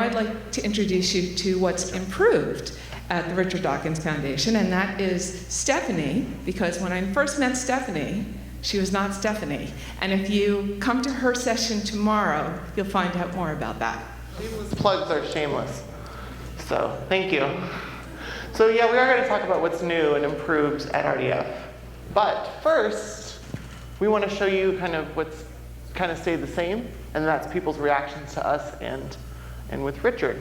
I'd like to introduce you to what's improved at the Richard Dawkins Foundation, and that is Stephanie, because when I first met Stephanie, she was not Stephanie. And if you come to her session tomorrow, you'll find out more about that. These plugs are shameless. So, thank you. So yeah, we are going to talk about what's new and improved at RDF. But first, we want to show you kind of what's kind of stayed the same, and that's people's reactions to us and with Richard.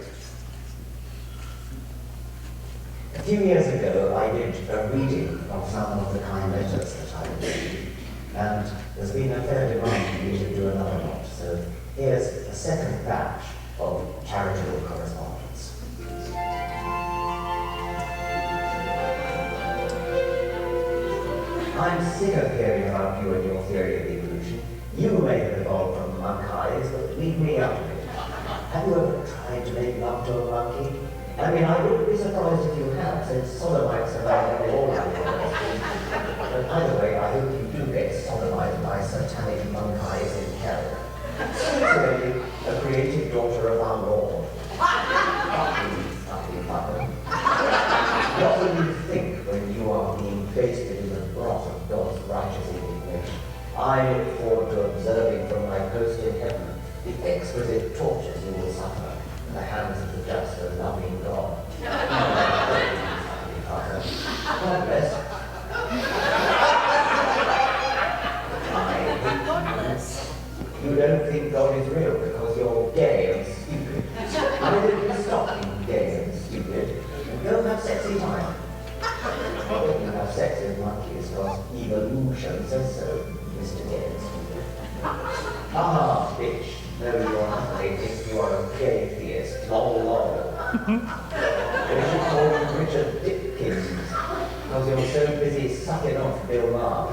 A few years ago, I did a reading of some of the kind letters that I received, and there's been a fair demand for me to do another lot. So here's a second batch of charitable correspondence. I'm sick of hearing about you and your theory of evolution. You may have evolved from monkeys, but leave me out of it. Have you ever tried to make love to a monkey? I mean, I wouldn't be surprised if you have, since sodomites are found all over the world. But either way, I hope you do get sodomized by satanic monkeys in hell. Sincerely, a creative daughter of our Lord. What will you think when you are being basted in the broth of God's righteous indignation? I look forward to observing from my post in heaven the exquisite tortures you will suffer in the hands of the just and loving God. God bless. God bless. You don't think God is real because you're gay and stupid. Why don't you stop being gay and stupid and go have sexy time? When you have sex with monkeys because evolution says so, Mr. Gay and stupid. Ah, bitch. No, you are not racist, you are a gay theist. Lol, lol. They should call you Richard Dawkins, because you're so busy sucking off Bill Maher.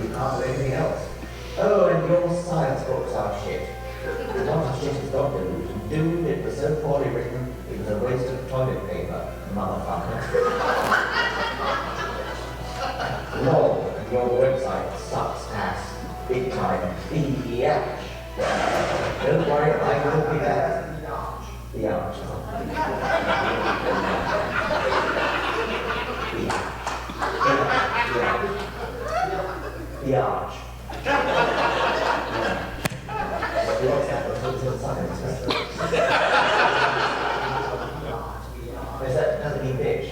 You can't do anything else. Oh, and your science books are shit. What shit is God delusion? Dude, it was so poorly written, it was a waste of toilet paper, motherfucker. Lol, and your website sucks ass. Big time. Yeah. Don't worry, I will be there. The arch. The arch. What's that? That doesn't mean bitch.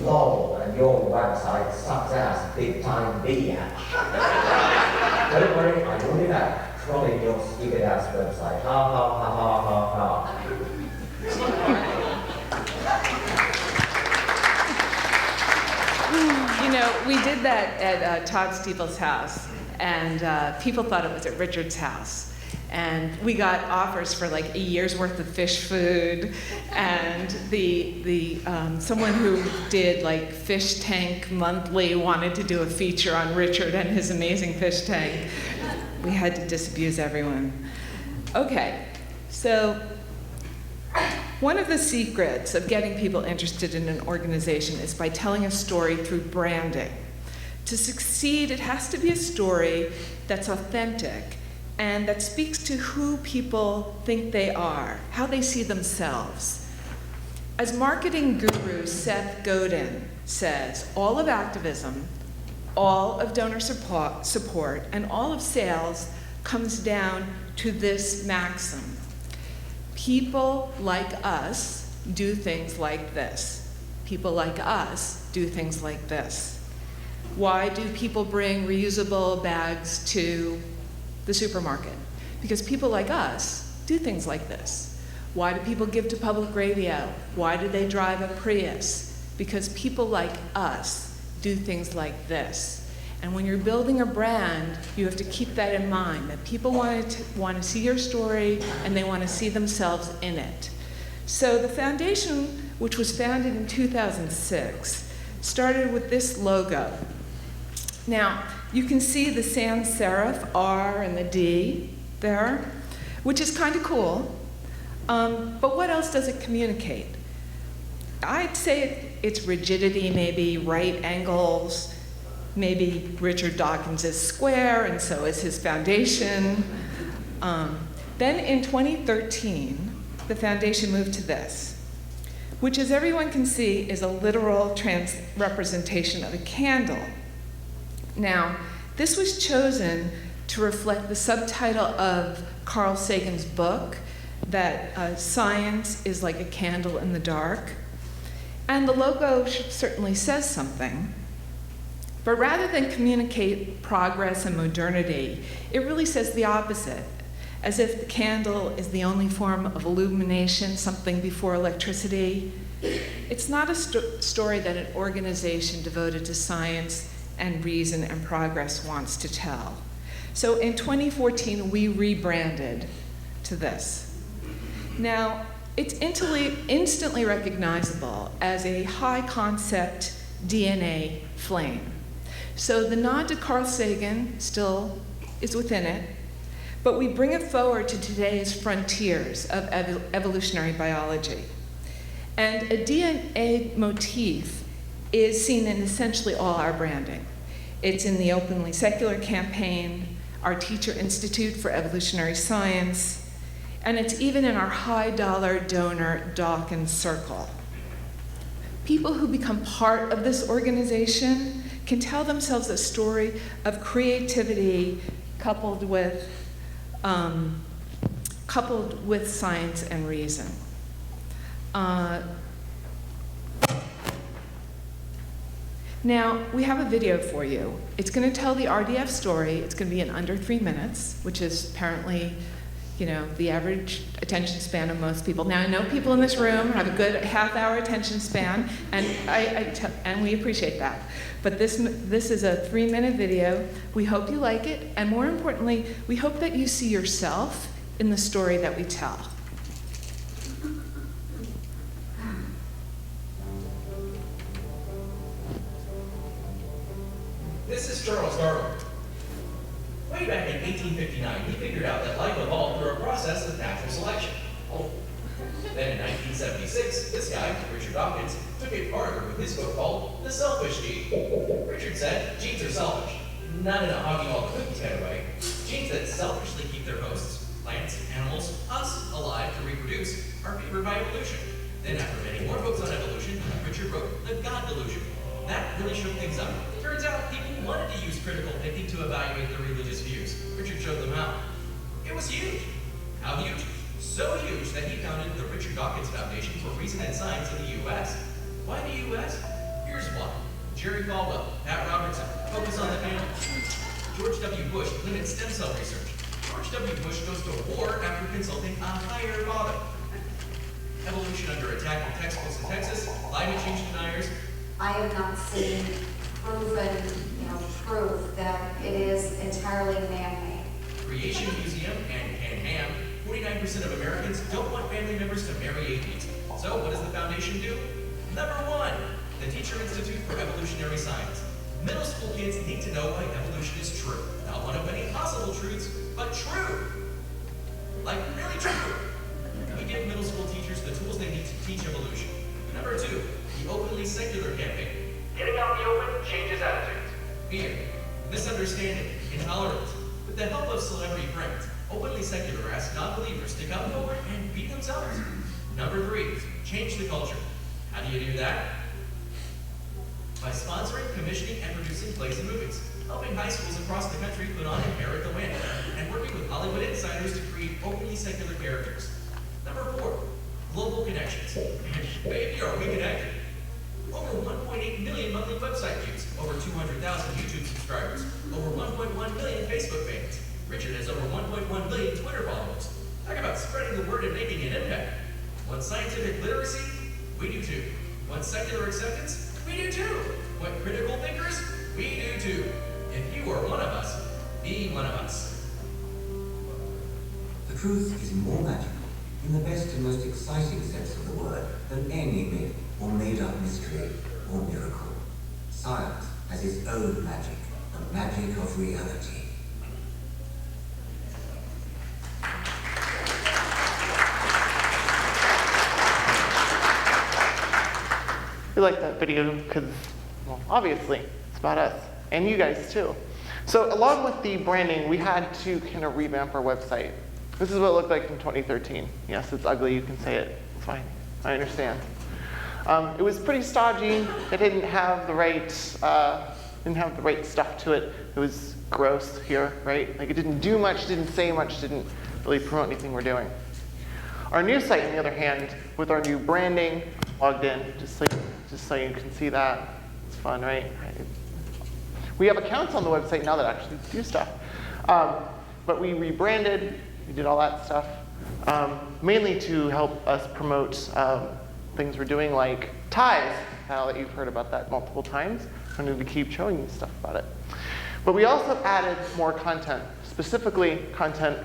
Lol, and your website sucks ass, big time biatch. Don't worry, I will be back, trolling your stupid ass website. Ha ha ha ha ha ha. You know, we did that at Todd Stiefel's house, and people thought it was at Richard's house. And we got offers for like a year's worth of fish food, and someone who did like Fish Tank Monthly wanted to do a feature on Richard and his amazing fish tank. We had to disabuse everyone. Okay, so one of the secrets of getting people interested in an organization is by telling a story through branding. To succeed, it has to be a story that's authentic and that speaks to who people think they are, how they see themselves. As marketing guru Seth Godin says, all of activism, all of donor support, and all of sales comes down to this maxim. People like us do things like this. People like us do things like this. Why do people bring reusable bags to the supermarket? Because people like us do things like this. Why do people give to public radio? Why do they drive a Prius? Because people like us do things like this. And when you're building a brand, you have to keep that in mind, that people want to see your story and they want to see themselves in it. So the foundation, which was founded in 2006, started with this logo. Now, you can see the sans serif R and the D there, which is kind of cool. But what else does it communicate? I'd say it's rigidity, maybe right angles, maybe Richard Dawkins is square, and so is his foundation. Then in 2013, the foundation moved to this, which, as everyone can see, is a literal representation of a candle. Now, this was chosen to reflect the subtitle of Carl Sagan's book, that science is like a candle in the dark. And the logo certainly says something. But rather than communicate progress and modernity, it really says the opposite, as if the candle is the only form of illumination, something before electricity. It's not a story that an organization devoted to science and reason and progress wants to tell. So in 2014, we rebranded to this. Now, it's instantly recognizable as a high-concept DNA flame. So the nod to Carl Sagan still is within it, but we bring it forward to today's frontiers of evolutionary biology. And a DNA motif is seen in essentially all our branding. It's in the Openly Secular campaign, our Teacher Institute for Evolutionary Science, and it's even in our high-dollar donor Dawkins Circle. People who become part of this organization can tell themselves a story of creativity coupled with science and reason. Now, we have a video for you. It's going to tell the RDF story. It's going to be in under 3 minutes, which is apparently, the average attention span of most people. Now, I know people in this room have a good half-hour attention span, and and we appreciate that. But this is a 3-minute video. We hope you like it, and more importantly, we hope that you see yourself in the story that we tell. This is Charles Darwin. Way back in 1859, he figured out that life evolved through a process of natural selection. Then in 1976, this guy, Richard Dawkins, took it farther with his book called The Selfish Gene. Richard said genes are selfish, not in a hoggy all cookies kind of way. Genes that selfishly keep their hosts, plants, animals, us, alive to reproduce, are favored by evolution. Then after many more books on evolution, Richard wrote The God Delusion. That really shook things up. Turns out people wanted to use critical thinking to evaluate their religious views. Richard showed them how. It was huge. How huge? So huge that he founded the Richard Dawkins Foundation for Reason and Science in the U.S. Why the U.S.? Here's why. Jerry Falwell, Pat Robertson, focus on the family. George W. Bush limits stem cell research. George W. Bush goes to war after consulting a higher father. Evolution under attack in textbooks in Texas, climate change deniers. I have not seen proven, proof that it is entirely man-made. Creation Museum and Ham. 49% of Americans don't want family members to marry atheists. So what does the foundation do? Number 1, the Teacher Institute for Evolutionary Science. Middle school kids need to know why evolution is true. Not one of many possible truths, but true. Like really true. We give middle school teachers the tools they need to teach evolution. Number 2, the Openly Secular campaign. Getting out in the open changes attitudes. Fear, misunderstanding, intolerance. With the help of celebrity friends, Openly Secular asks non-believers to come forward and be themselves. Number 3, change the culture. How do you do that? By sponsoring, commissioning, and producing plays and movies, helping high schools across the country put on Inherit the Wind, and working with Hollywood insiders to create openly secular characters. Number 4, global connections. Baby, are we connected? Over 1.8 million monthly website views, over 200,000 YouTube subscribers, over 1.1 million Facebook fans. Richard has over 1.1 million Twitter followers. Talk about spreading the word and making an impact. Want scientific literacy? We do too. Want secular acceptance? We do too. Want critical thinkers? We do too. If you are one of us, be one of us. The truth is more magical, in the best and most exciting sense of the word, than any myth or made-up mystery or miracle. Science has its own magic, the magic of reality. We like that video because, well, obviously, it's about us, and you guys too. So along with the branding, we had to kind of revamp our website. This is what it looked like in 2013. Yes, it's ugly, you can say it, it's fine, I understand. It was pretty stodgy, it didn't have the right stuff to it. It was gross here, right? Like it didn't do much, didn't say much, didn't really promote anything we're doing. Our new site, on the other hand, with our new branding, logged in, just so you can see that. It's fun, right? We have accounts on the website now that actually do stuff. But we rebranded, we did all that stuff, mainly to help us promote things we're doing like ties, now that you've heard about that multiple times. I wanted to keep showing you stuff about it. But we also added more content, specifically content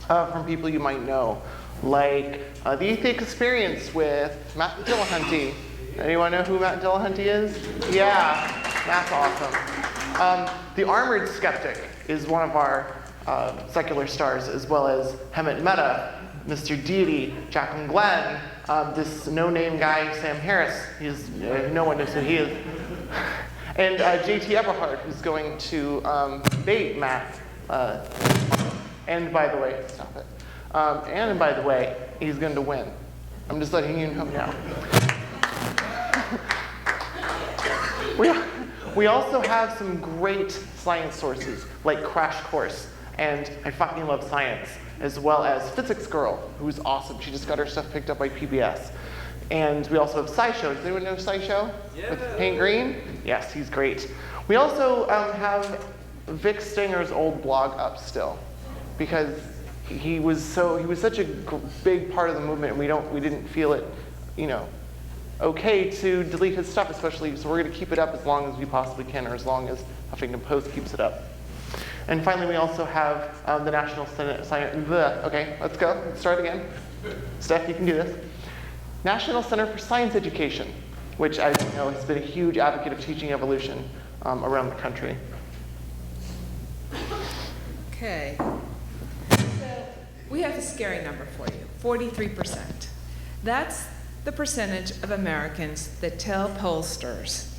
from people you might know, like the Atheist Experience with Matt Dillahunty. Anyone know who Matt Dillahunty is? Yeah, that's awesome. The Armored Skeptic is one of our secular stars, as well as Hemet Mehta, Mr. Deity, Jacqueline Glenn, this no-name guy, Sam Harris. No one knows who he is. And JT Eberhard, who's going to debate Matt. And by the way, stop it. And by the way, he's going to win. I'm just letting you know now. We also have some great science sources, like Crash Course, and I fucking love science, as well as Physics Girl, who's awesome. She just got her stuff picked up by PBS. And we also have SciShow. Does anyone know SciShow? Yeah. With Hank Green? Yes, he's great. We also have Vic Stinger's old blog up still, because he was such a big part of the movement, and we didn't feel it, okay to delete his stuff, especially, so we're going to keep it up as long as we possibly can, or as long as Huffington Post keeps it up. And finally, we also have the National Center, okay, let's go, let's start again. Steph, you can do this. National Center for Science Education, which, as you know, has been a huge advocate of teaching evolution around the country. Okay. So we have a scary number for you, 43%. That's the percentage of Americans that tell pollsters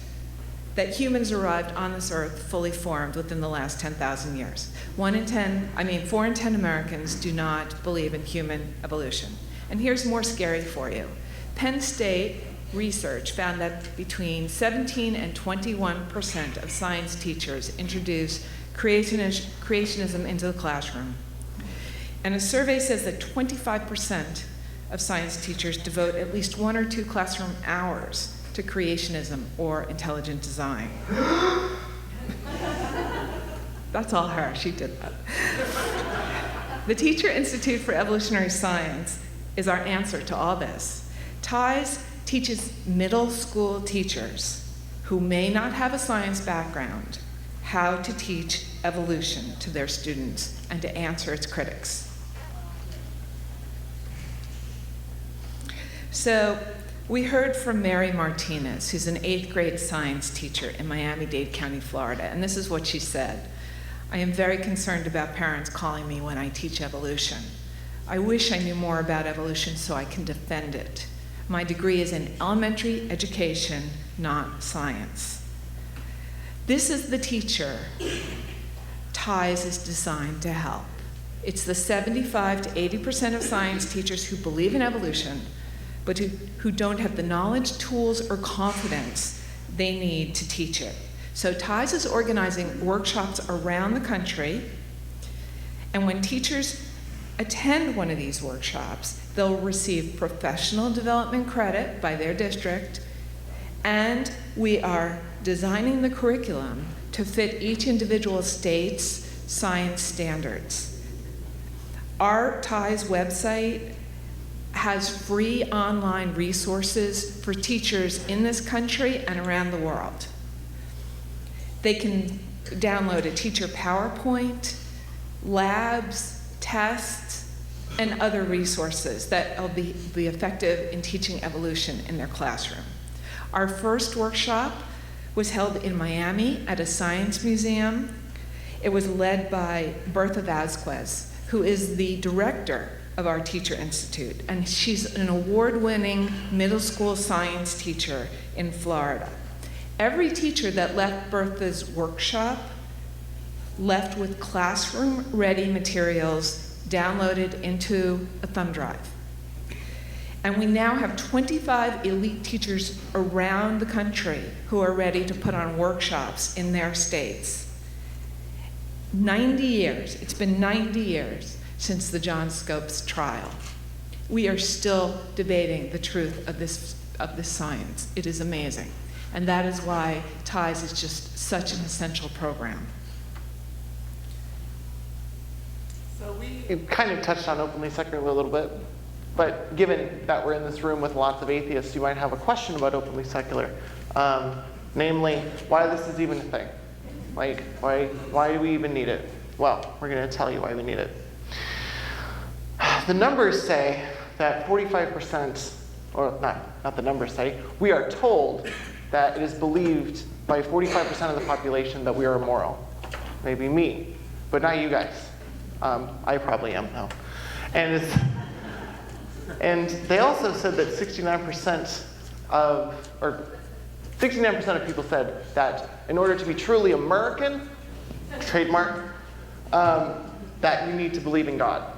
that humans arrived on this earth fully formed within the last 10,000 years. 4 in 10 Americans do not believe in human evolution. And here's more scary for you. Penn State research found that between 17 and 21% of science teachers introduce creationism into the classroom. And a survey says that 25% of science teachers devote at least 1 or 2 classroom hours to creationism or intelligent design. That's all her, she did that. The Teacher Institute for Evolutionary Science is our answer to all this. TIES teaches middle school teachers who may not have a science background how to teach evolution to their students and to answer its critics. So we heard from Mary Martinez, who's an 8th grade science teacher in Miami-Dade County, Florida, and this is what she said. I am very concerned about parents calling me when I teach evolution. I wish I knew more about evolution so I can defend it. My degree is in elementary education, not science. This is the teacher TIES is designed to help. It's the 75 to 80% of science teachers who believe in evolution, but who don't have the knowledge, tools, or confidence they need to teach it. So TIES is organizing workshops around the country, and when teachers attend one of these workshops, they'll receive professional development credit by their district, and we are designing the curriculum to fit each individual state's science standards. Our TIES website has free online resources for teachers in this country and around the world. They can download a teacher PowerPoint, labs, tests, and other resources that will be effective in teaching evolution in their classroom. Our first workshop was held in Miami at a science museum. It was led by Bertha Vasquez, who is the director of our Teacher Institute, and she's an award-winning middle school science teacher in Florida. Every teacher that left Bertha's workshop left with classroom-ready materials downloaded into a thumb drive. And we now have 25 elite teachers around the country who are ready to put on workshops in their states. 90 years, it's been 90 years since the John Scopes trial. We are still debating the truth of this science. It is amazing. And that is why TIES is just such an essential program. So we kind of touched on openly secular a little bit, but given that we're in this room with lots of atheists, you might have a question about openly secular. Namely, why this is even a thing. Like, why do we even need it? Well, we're going to tell you why we need it. The numbers say that 45%, or not the numbers say, we are told that it is believed by 45% of the population that we are immoral. Maybe me, but not you guys. I probably am, though. And they also said that 69% of people said that in order to be truly American, trademark, that you need to believe in God.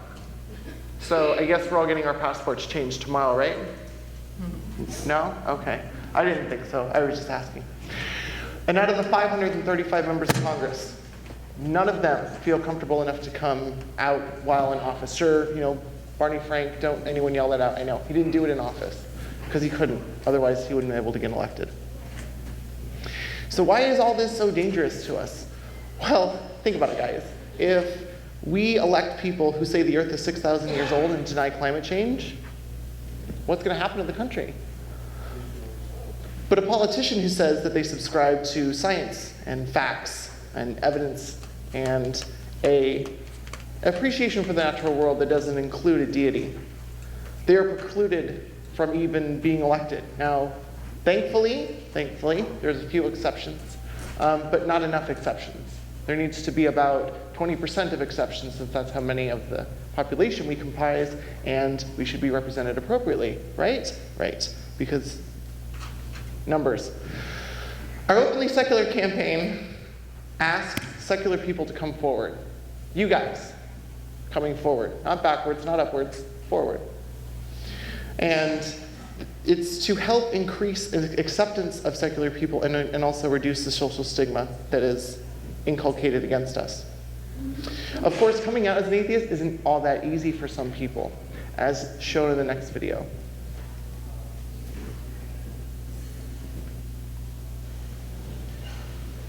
So I guess we're all getting our passports changed tomorrow, right? No? Okay. I didn't think so. I was just asking. And out of the 535 members of Congress, none of them feel comfortable enough to come out while in office. Sure, Barney Frank, don't anyone yell that out. I know. He didn't do it in office because he couldn't. Otherwise, he wouldn't be able to get elected. So why is all this so dangerous to us? Well, think about it, guys. If we elect people who say the Earth is 6,000 years old and deny climate change, what's going to happen to the country? But a politician who says that they subscribe to science and facts and evidence and an appreciation for the natural world that doesn't include a deity, they are precluded from even being elected. Now, thankfully, there's a few exceptions, but not enough exceptions. There needs to be about 20% of exceptions, since that's how many of the population we comprise, and we should be represented appropriately, right? Right, because numbers. Our openly secular campaign asks secular people to come forward. You guys, coming forward. Not backwards, not upwards, forward. And it's to help increase acceptance of secular people and also reduce the social stigma that is inculcated against us. Of course, coming out as an atheist isn't all that easy for some people, as shown in the next video.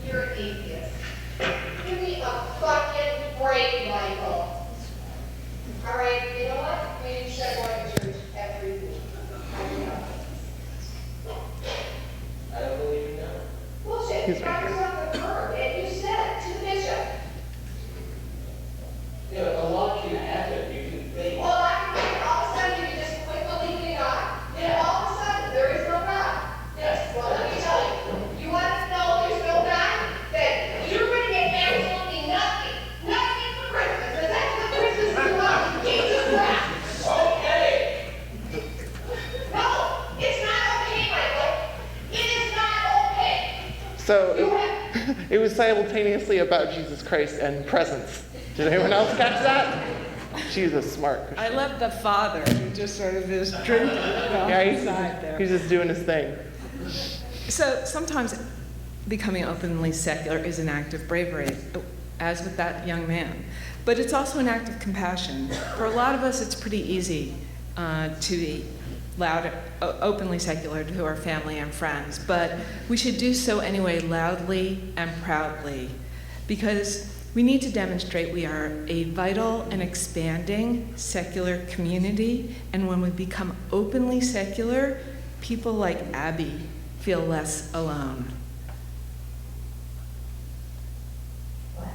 You're an atheist. Give me a fucking break, Michael. All right, you know what? Maybe you should go to church every week. I don't believe in that. Bullshit. You got yourself a curb, and you said it to the bishop. Yeah, a lot can happen. You can think. Well, I can think all of a sudden you can just quit believing in God. Then all of a sudden there is no God. Yes, well, let me tell you. You want to know there's no God? Then you're going to get absolutely nothing. Nothing for Christmas. Because that's what Christmas is about. Jesus Christ. Okay. No, it's not okay, Michael. It is not okay. So it was simultaneously about Jesus Christ and presents. Did anyone else catch that? She's a smart Christian. I love the father who just sort of is drinking side there. He's just doing his thing. So sometimes becoming openly secular is an act of bravery, as with that young man. But it's also an act of compassion. For a lot of us, it's pretty easy to be openly secular to our family and friends, but we should do so anyway loudly and proudly, because we need to demonstrate we are a vital and expanding secular community, and when we become openly secular, people like Abby feel less alone. What?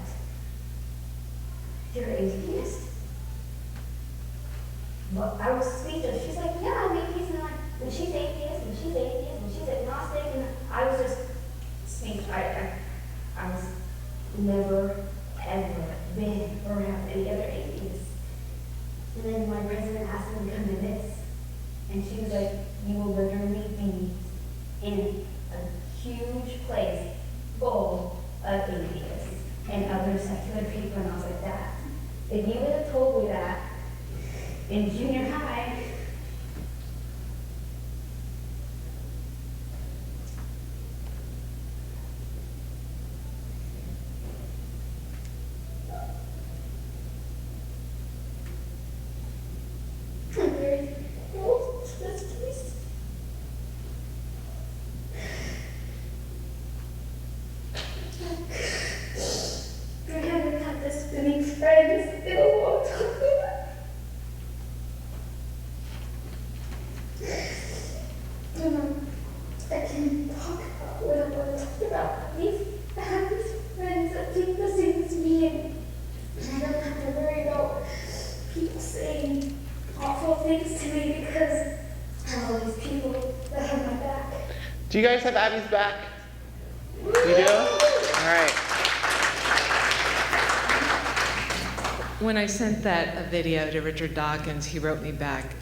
You're atheist? Well, I was speechless. She's like, yeah, I'm atheist, and she's atheist, and she's atheist, and she's agnostic, and I was just speechless. I was never, ever been around any other atheists. And then my president asked me to come to this. And she was like, you will literally be in a huge place full of atheists and other secular people. And I was like, that. If you would have told me that in junior high, I'm very thankful to this place. I haven't had this many friends in a long time. I can talk about what I want to talk about. I have these friends that think the same as me, and I don't have to worry about people saying awful things to me because I have all these people that have my back. Do you guys have Abby's back? You do? All right. When I sent that video to Richard Dawkins, he wrote me back,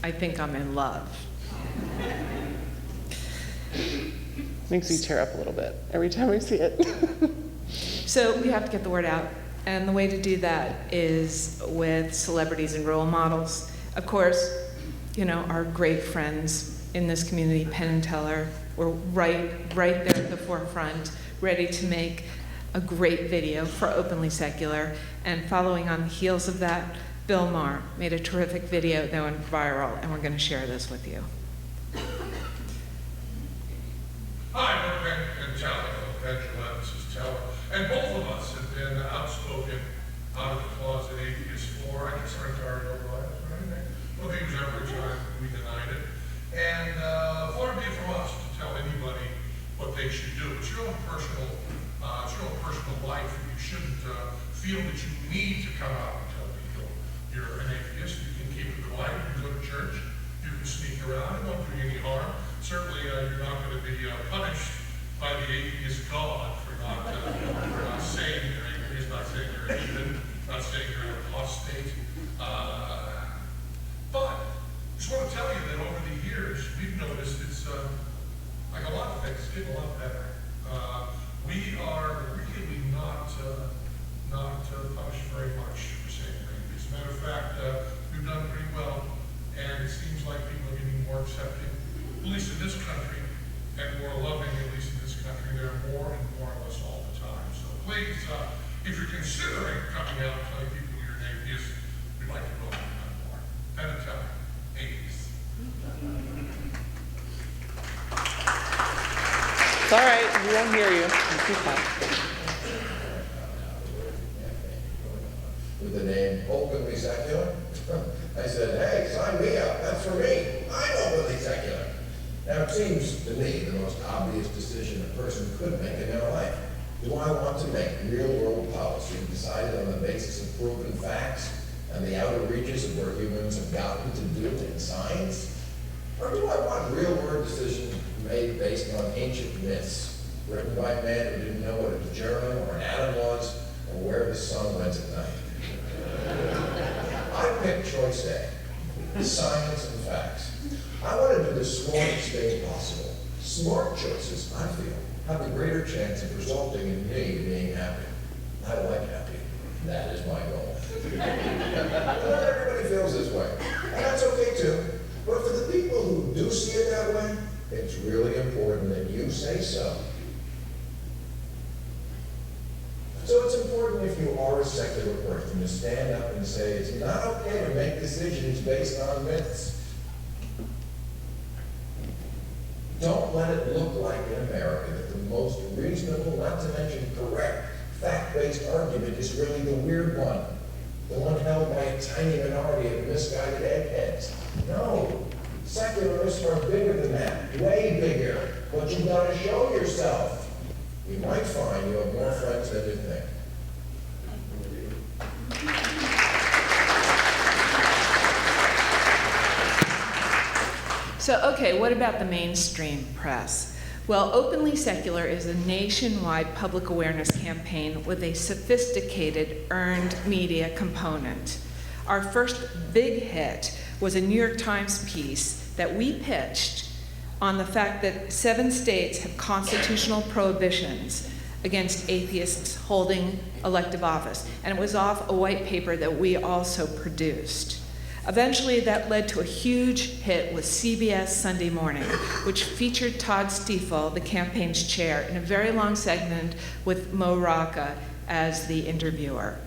I think I'm in love. Makes me tear up a little bit every time I see it. So we have to get the word out. And the way to do that is with celebrities and role models. Of course, you know, our great friends in this community, Penn and Teller, were right there at the forefront, ready to make a great video for Openly Secular. And following on the heels of that, Bill Maher made a terrific video that went viral, and we're going to share this with you. Hi, I'm Penn and Teller, This is Teller, and both of us have been outspoken, out of the closet atheists for, I guess, our entire lives, right? Well, he was every time we denied it, and far be it from us to tell anybody what they should do. It's your own personal life, and you shouldn't feel that you need to come out and tell people you're an atheist. You can keep it quiet, you can go to church, you can sneak around, it won't do you any harm. Certainly, you're not going to be punished by the atheist God for not saying you're an atheist, not saying you're a heathen, not saying you're an apostate. But I just want to tell you that over the years, we've noticed it's like a lot of things, it's getting a lot better. We are really not punished very much for saying we're atheists. As a matter of fact, we've done pretty well, and it seems like people are getting more accepting. At least in this country, and more loving, at least in this country, there are more and more of us all the time. So please, if you're considering coming out and telling people you're an atheist, we'd like to know more. Penn and Teller, atheists. It's all right, we won't hear you. It's too fun. With the name Openly Secular, I said, hey, sign me up. That's for me. I'm openly secular. Now, it seems to me the most obvious decision a person could make in their life. Do I want to make real-world policy decided on the basis of proven facts and the outer reaches of where humans have gotten to do in science? Or do I want real-world decisions made based on ancient myths, written by men who didn't know what a germ or an atom was, or where the sun went at night? I picked choice A, science and facts. I want to do the smartest thing possible. Smart choices, I feel, have a greater chance of resulting in me being happy. I like happy. That is my goal. Not everybody feels this way, and that's okay too. But for the people who do see it that way, it's really important that you say so. So it's important if you are a secular person to stand up and say it's not okay to make decisions based on myths. Don't let it look like in America that the most reasonable, not to mention correct, fact-based argument is really the weird one. The one held by a tiny minority of misguided eggheads. No, secularists are bigger than that, way bigger. But you've got to show yourself. You might find you have more friends than you think. So, okay, what about the mainstream press? Well, Openly Secular is a nationwide public awareness campaign with a sophisticated earned media component. Our first big hit was a New York Times piece that we pitched on the fact that 7 states have constitutional prohibitions against atheists holding elective office. And it was off a white paper that we also produced. Eventually, that led to a huge hit with CBS Sunday Morning, which featured Todd Stiefel, the campaign's chair, in a very long segment with Mo Rocca as the interviewer.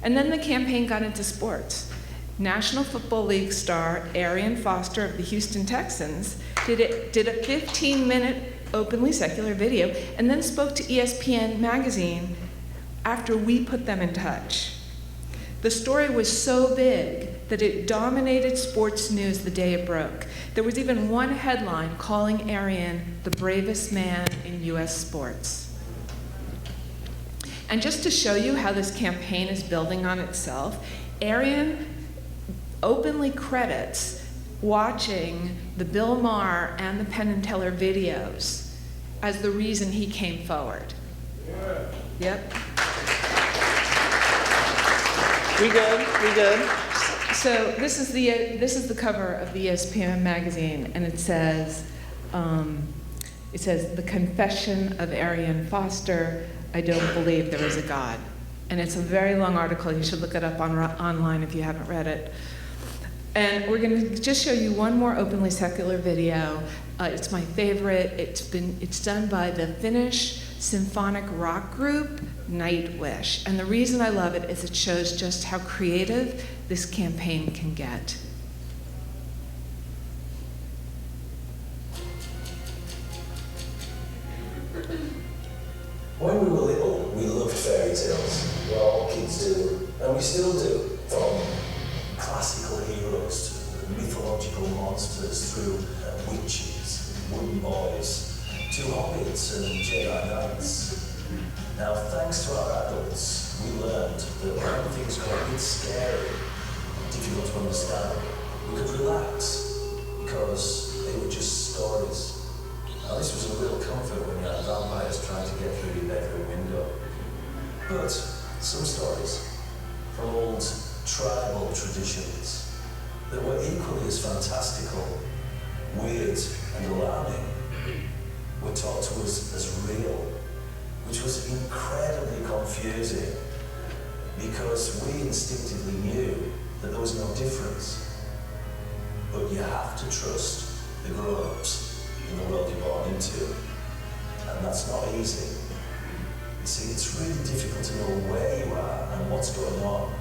And then the campaign got into sports. National Football League star Arian Foster of the Houston Texans did a 15-minute openly secular video and then spoke to ESPN magazine after we put them in touch. The story was so big that it dominated sports news the day it broke. There was even one headline calling Arian the bravest man in US sports. And just to show you how this campaign is building on itself, Arian openly credits watching the Bill Maher and the Penn and Teller videos as the reason he came forward. Yeah. Yep. We good? So this is the cover of the ESPN magazine, and it says, "The Confession of Arian Foster. I don't believe there is a God." And it's a very long article. You should look it up online if you haven't read it. And we're going to just show you one more openly secular video. It's my favorite. It's done by the Finnish symphonic rock group Nightwish. And the reason I love it is it shows just how creative this campaign can get. When we were little, we loved fairy tales. Well, all kids do, and we still do. From classical heroes to mythological monsters, through witches, wooden boys, to hobbits and Jedi Knights. Now, thanks to our adults, we learned that when things got a bit scary, difficult to understand, we could relax because they were just stories. Now, this was a real comfort when you had vampires trying to get through your bedroom window. But some stories from old tribal traditions that were equally as fantastical, weird, and alarming were taught to us as real, which was incredibly confusing because we instinctively knew that there was no difference. But you have to trust the grown-ups in the world you're born into, and that's not easy. You see, it's really difficult to know where you are and what's going on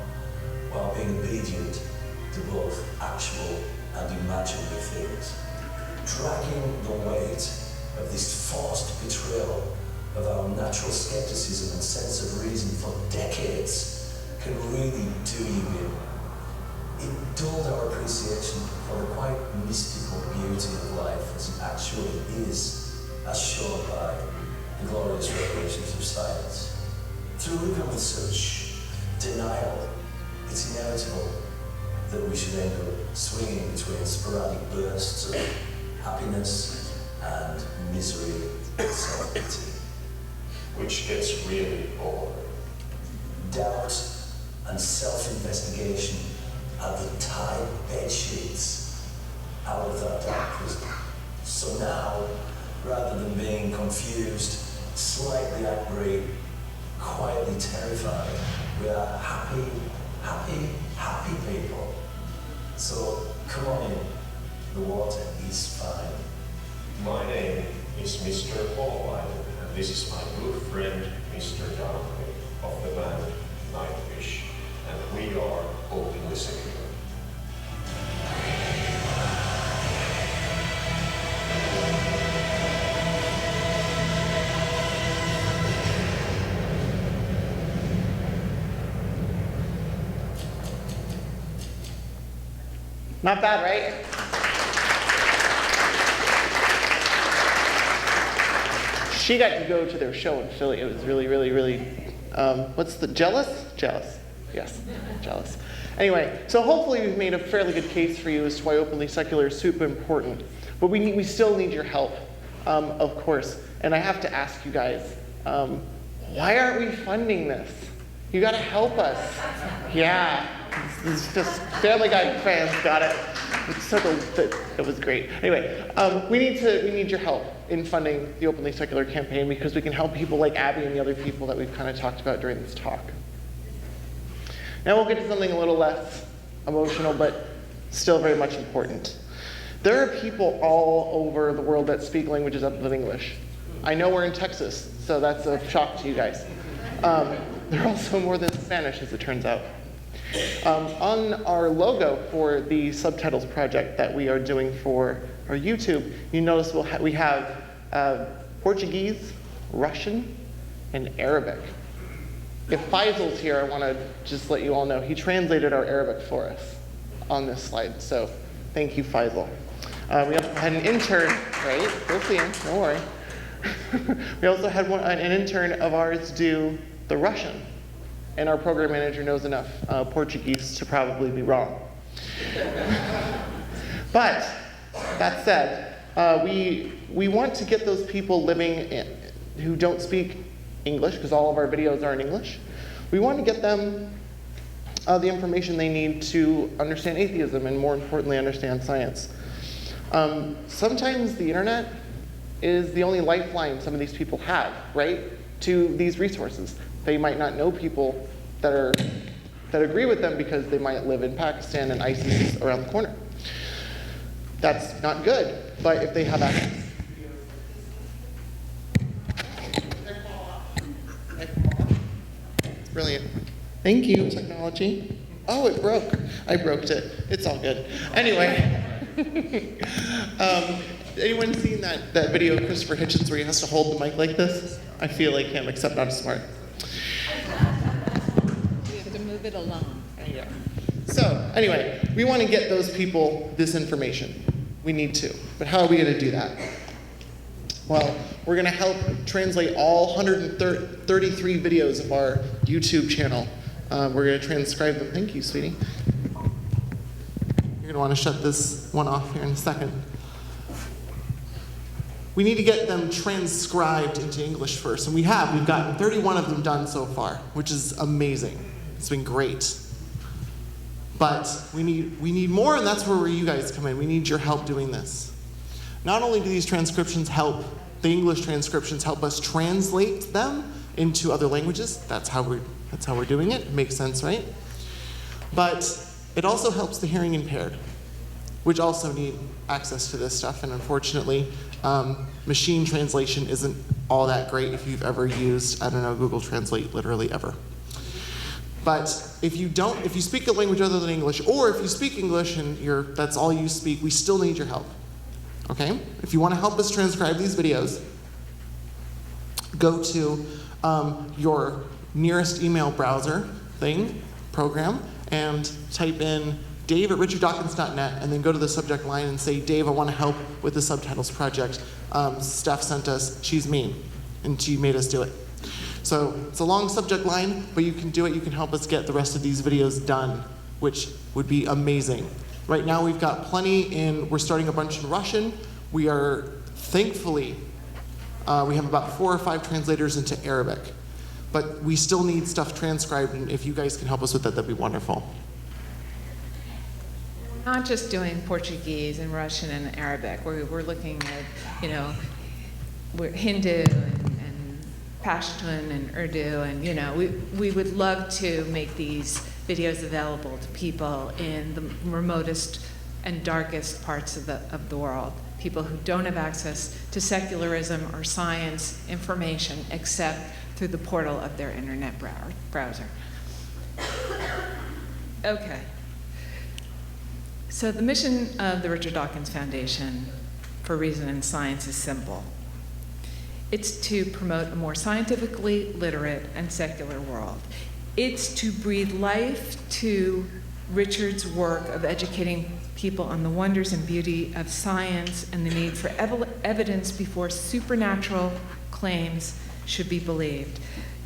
while being obedient to both actual and imaginary things. Dragging the weight of this forced betrayal of our natural skepticism and sense of reason for decades can really do you in. It dulled our appreciation for the quite mystical beauty of life as it actually is, as shown by the glorious revelations of science. Through living with such denial, it's inevitable that we should end up swinging between sporadic bursts of happiness and misery and self-pity. Which gets really boring. Doubt and self-investigation are the tied bed sheets out of that dark prison. So now, rather than being confused, slightly angry, quietly terrified, we are happy people. So come on in, the water is fine. My name is Mr. Paul, and this is my good friend, Mr. Dillahunty, of the band Nightwish, and we are openly secular. Not bad, right? She got to go to their show in Philly. It was really, really, really, what's the, jealous? Jealous, yes, jealous. Anyway, so hopefully we've made a fairly good case for you as to why openly secular is super important. But we still need your help, of course. And I have to ask you guys, why aren't we funding this? You gotta help us. Yeah, It's just Family Guy fans got it. It was great. Anyway, we need your help in funding the Openly Secular campaign because we can help people like Abby and the other people that we've kind of talked about during this talk. Now we'll get to something a little less emotional, but still very much important. There are people all over the world that speak languages other than English. I know we're in Texas, so that's a shock to you guys. There are also more than Spanish, as it turns out. On our logo for the subtitles project that we are doing for our YouTube, you notice we have Portuguese, Russian, and Arabic. If Faisal's here, I want to just let you all know, he translated our Arabic for us on this slide, so thank you, Faisal. We also had an intern, right? We'll see him, don't worry. We also had an intern of ours do the Russian, and our program manager knows enough Portuguese to probably be wrong. But that said, we want to get those people who don't speak English, because all of our videos are in English. We want to get them the information they need to understand atheism and, more importantly, understand science. Sometimes the internet is the only lifeline some of these people have, right, to these resources. They might not know people that agree with them because they might live in Pakistan and ISIS is around the corner. That's not good, but if they have access. Brilliant. Thank you, technology. Oh, it broke. I broke it. It's all good. Anyway. Anyone seen that video of Christopher Hitchens where he has to hold the mic like this? I feel like him, except not as smart. You have to move it along. Yeah. So, anyway, we want to get those people this information. We need to. But how are we going to do that? Well, we're going to help translate all 133 videos of our YouTube channel. We're going to transcribe them. Thank you, sweetie. You're going to want to shut this one off here in a second. We need to get them transcribed into English first, and we've gotten 31 of them done so far, which is amazing. It's been great. But we need more, and that's where you guys come in. We need your help doing this. Not only do these transcriptions help, the English transcriptions help us translate them into other languages. That's how we're doing it. It makes sense, right? But it also helps the hearing impaired, which also need access to this stuff. And unfortunately, machine translation isn't all that great if you've ever used, I don't know, Google Translate literally ever. But if you speak a language other than English, or if you speak English and that's all you speak, we still need your help. Okay? If you want to help us transcribe these videos, go to your nearest email browser program, and type in dave@richarddawkins.net, and then go to the subject line and say, Dave, I want to help with the subtitles project. Steph sent us, she's mean, and she made us do it. So it's a long subject line, but you can do it. You can help us get the rest of these videos done, which would be amazing. Right now we've got plenty we're starting a bunch in Russian. We are, thankfully, we have about 4 or 5 translators into Arabic. But we still need stuff transcribed, and if you guys can help us with that, that'd be wonderful. We're not just doing Portuguese and Russian and Arabic. We're looking at, we're Hindu and Pashtun and Urdu, and we would love to make these videos available to people in the remotest and darkest parts of the world. People who don't have access to secularism or science information except through the portal of their internet browser. Okay. So the mission of the Richard Dawkins Foundation for Reason and Science is simple. It's to promote a more scientifically literate and secular world. It's to breathe life to Richard's work of educating people on the wonders and beauty of science and the need for evidence before supernatural claims should be believed.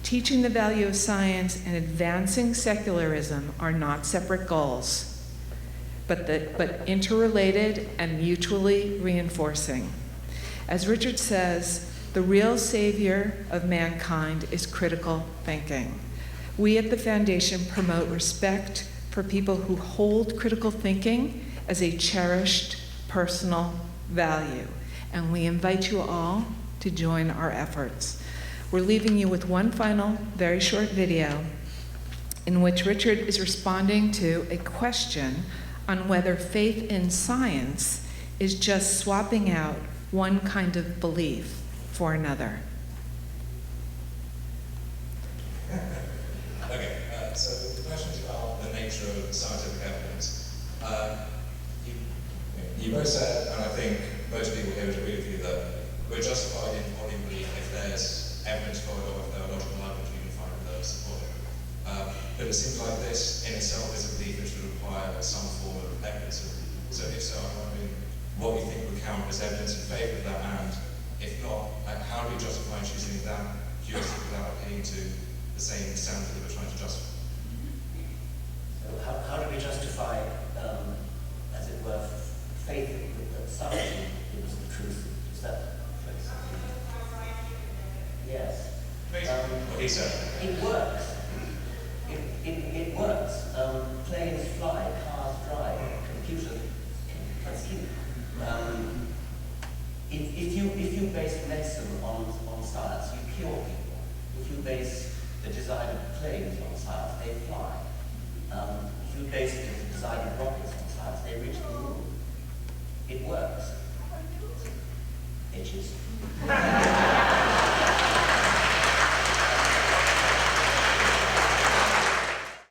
Teaching the value of science and advancing secularism are not separate goals, but interrelated and mutually reinforcing. As Richard says, the real savior of mankind is critical thinking. We at the Foundation promote respect for people who hold critical thinking as a cherished personal value. And we invite you all to join our efforts. We're leaving you with one final, very short video in which Richard is responding to a question on whether faith in science is just swapping out one kind of belief for another. Okay, so the question is about the nature of scientific evidence. You both said, and I think most people here would agree with you, that we're justified in what we believe if there's evidence for it or if there are logical arguments we can find that support it. But it seems like this in itself is a belief which would require some form of evidence. So if so, I'm wondering what you think would count as evidence in favour of that, and if not, how do we justify choosing that heuristic without appealing to the same standard that we're trying to justify? So how do we justify, as it were, faith that science gives the truth? Is that yes? What he said. It works. It works. Planes fly, cars drive, computers can sleep. If you base medicine on science, you cure people. If you base the design of planes on science, they fly. If you base the design of rockets on science, they reach the moon. It works. Itches.